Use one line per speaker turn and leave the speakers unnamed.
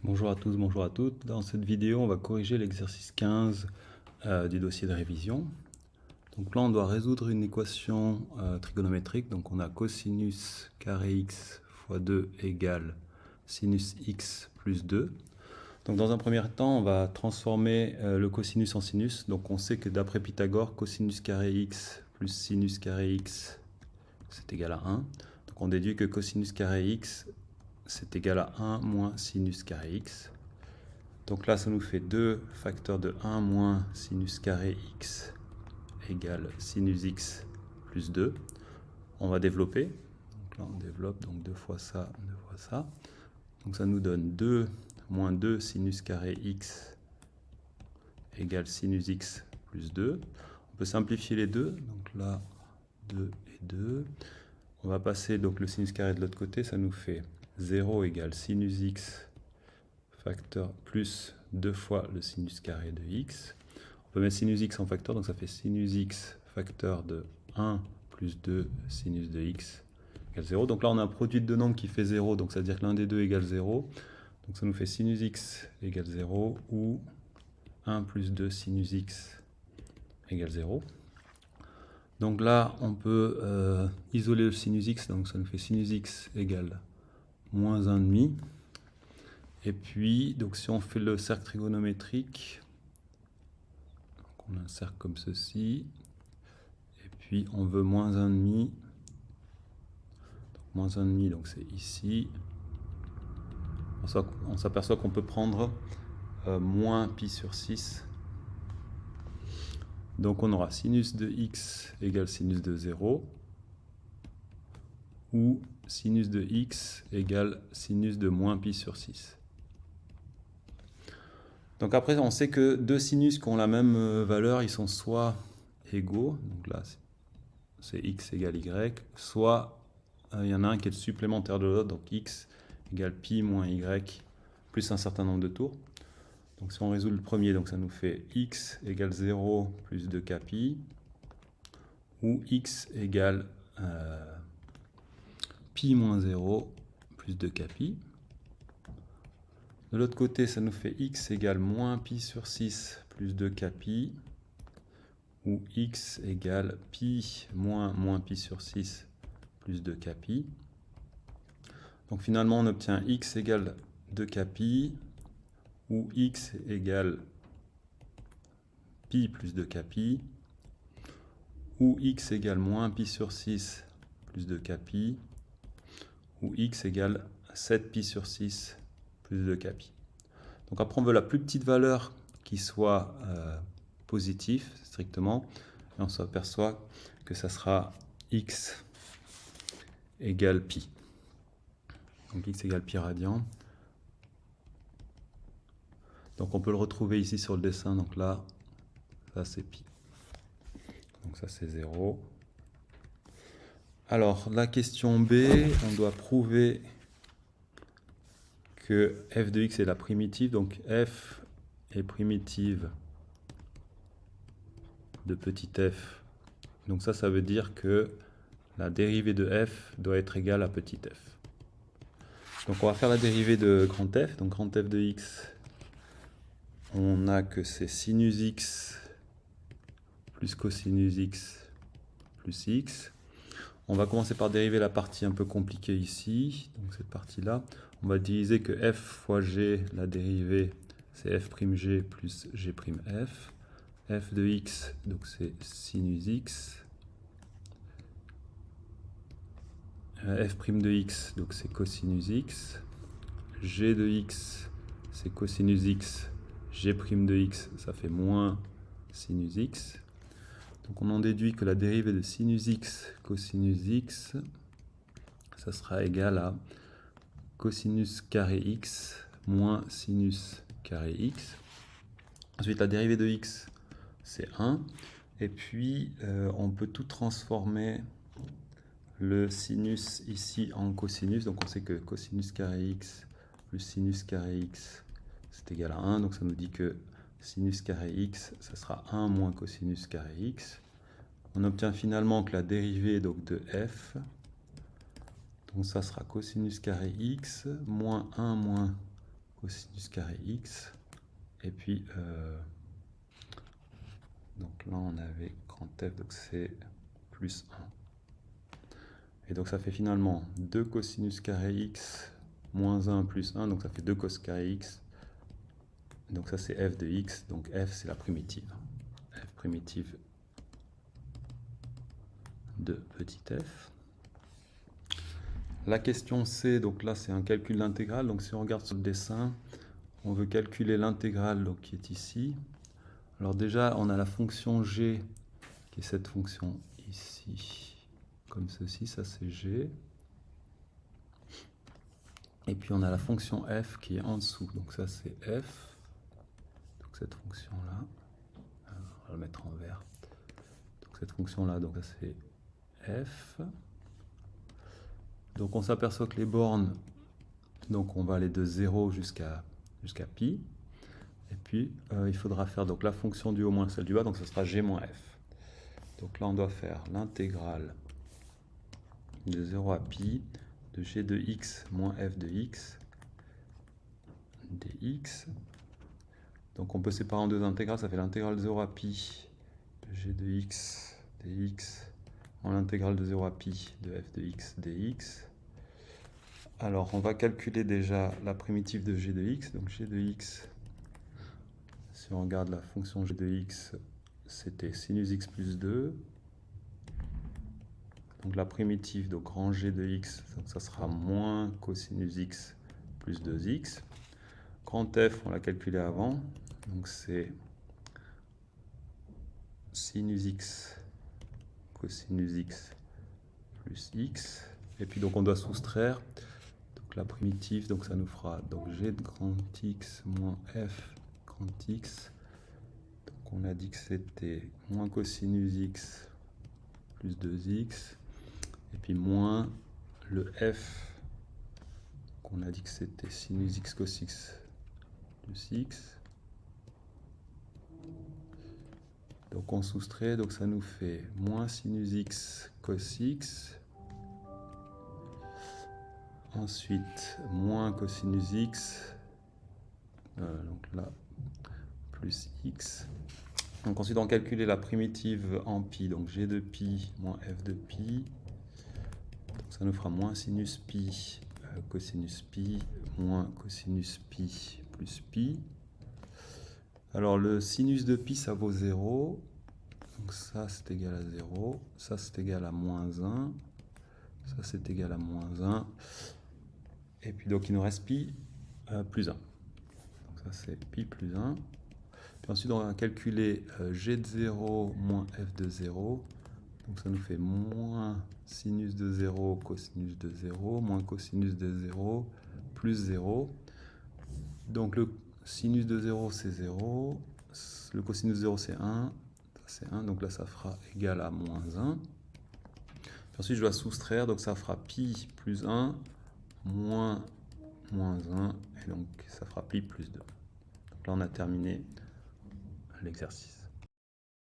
Bonjour à tous, bonjour à toutes. Dans cette vidéo, on va corriger l'exercice 15 du dossier de révision. Donc là, on doit résoudre une équation trigonométrique. Donc on a cosinus carré x fois 2 égale sinus x plus 2. Donc dans un premier temps, on va transformer le cosinus en sinus. Donc on sait que d'après Pythagore, cosinus carré x plus sinus carré x, c'est égal à 1. Donc on déduit que cosinus carré x, c'est égal à 1 moins sinus carré x. Donc là, ça nous fait 2 facteurs de 1 moins sinus carré x égale sinus x plus 2. On va développer. Donc là, on développe donc 2 fois ça, 2 fois ça. Donc ça nous donne 2 moins 2 sinus carré x égale sinus x plus 2. On peut simplifier les deux. Donc là, 2 et 2. On va passer donc le sinus carré de l'autre côté. Ça nous fait 0 égale sinus x facteur plus 2 fois le sinus carré de x. On peut mettre sinus x en facteur, donc ça fait sinus x facteur de 1 plus 2 sinus de x égale 0. Donc là, on a un produit de deux nombres qui fait 0, donc ça veut dire que l'un des deux égale 0. Donc ça nous fait sinus x égale 0 ou 1 plus 2 sinus x égale 0. Donc là, on peut isoler le sinus x, donc ça nous fait sinus x égale moins 1,5. Et puis, donc si on fait le cercle trigonométrique, donc on a un cercle comme ceci, et puis on veut moins 1,5, donc moins 1,5, donc c'est ici. On s'aperçoit qu'on peut prendre moins pi sur 6. Donc on aura sinus de x égale sinus de 0, ou sinus de x égale sinus de moins pi sur 6. Donc après, on sait que deux sinus qui ont la même valeur, ils sont soit égaux, donc là c'est x égale y, soit il y en a un qui est le supplémentaire de l'autre, donc x égale pi moins y plus un certain nombre de tours. Donc si on résout le premier, donc ça nous fait x égale 0 plus 2k pi, ou x égale pi moins 0 plus 2k pi. De l'autre côté, ça nous fait x égale moins pi sur 6 plus 2k pi, ou x égale pi moins pi sur 6 plus 2k pi. Donc finalement, on obtient x égale 2k pi, ou x égale pi plus 2k pi, ou x égale moins pi sur 6 plus 2k pi, ou x égale 7 pi sur 6 plus 2k pi. Donc après, on veut la plus petite valeur qui soit positive, strictement, et on s'aperçoit que ça sera x égale pi. Donc x égale pi radian. Donc on peut le retrouver ici sur le dessin, donc là, ça c'est pi. Donc ça c'est 0. Alors la question B, on doit prouver que f de x est la primitive, donc f est primitive de petit f. Donc ça veut dire que la dérivée de f doit être égale à petit f. Donc on va faire la dérivée de grand F. Donc grand F de x, on a que c'est sinus x plus cosinus x plus x. On va commencer par dériver la partie un peu compliquée ici, donc cette partie-là. On va diviser que f fois g, la dérivée, c'est f'g plus g'f. F de x, donc c'est sinus x. F' de x, donc c'est cosinus x. G de x, c'est cosinus x. G' de x, ça fait moins sinus x. Donc on en déduit que la dérivée de sinus x cosinus x, ça sera égal à cosinus carré x moins sinus carré x. Ensuite, la dérivée de x, c'est 1. Et puis, on peut tout transformer le sinus ici en cosinus. Donc on sait que cosinus carré x plus sinus carré x, c'est égal à 1. Donc ça nous dit que sinus carré x, ça sera 1 moins cosinus carré x. On obtient finalement que la dérivée donc, de f, donc ça sera cosinus carré x moins 1 moins cosinus carré x, et puis donc là on avait grand F, donc c'est plus 1. Et donc ça fait finalement 2 cosinus carré x moins 1 plus 1, donc ça fait 2 cos carré x. Donc ça c'est f de x, donc f c'est la primitive. F primitive de petit f. La question C, donc là c'est un calcul d'intégrale, donc si on regarde sur le dessin, on veut calculer l'intégrale qui est ici. Alors déjà on a la fonction g, qui est cette fonction ici, comme ceci, ça c'est g. Et puis on a la fonction f qui est en dessous, donc ça c'est f, donc cette fonction là, on va le mettre en vert, donc cette fonction là, donc ça c'est f. Donc on s'aperçoit que les bornes, donc on va aller de 0 jusqu'à pi, et puis il faudra faire donc la fonction du haut moins celle du bas, donc ce sera g moins f. Donc là on doit faire l'intégrale de 0 à pi de g de x moins f de x dx. Donc on peut séparer en deux intégrales, ça fait l'intégrale de 0 à pi de g de x dx en l'intégrale de 0 à pi de f de x dx. Alors on va calculer déjà la primitive de g de x, donc g de x, si on regarde la fonction g de x, c'était sinus x plus 2. Donc la primitive, donc grand G de x, donc ça sera moins cosinus x plus 2x. Grand F, on l'a calculé avant, donc c'est sinus x cosinus x plus x. Et puis donc on doit soustraire donc la primitive, donc ça nous fera donc g de grand x moins f grand x. Donc on a dit que c'était moins cosinus x plus 2x. Et puis moins le f, qu'on a dit que c'était sinus x cos x plus x. Donc on soustrait, donc ça nous fait moins sinus x cos x. Ensuite, moins cosinus x, donc là, plus x. Donc ensuite, on calcule la primitive en pi, donc g de pi moins f de pi. Donc ça nous fera moins sinus pi cosinus pi moins cosinus pi plus pi. Alors le sinus de pi ça vaut 0, donc ça c'est égal à 0, ça c'est égal à moins 1, ça c'est égal à moins 1, et puis donc il nous reste pi plus 1. Donc ça c'est pi plus 1. Puis ensuite on va calculer g de 0 moins f de 0. Donc ça nous fait moins sinus de 0 cosinus de 0 moins cosinus de 0 plus 0. Donc le sinus de 0 c'est 0, le cosinus de 0 c'est 1, c'est 1, donc là ça fera égal à moins 1. Puis ensuite je dois soustraire, donc ça fera pi plus 1 moins 1, et donc ça fera pi plus 2. Donc là on a terminé l'exercice.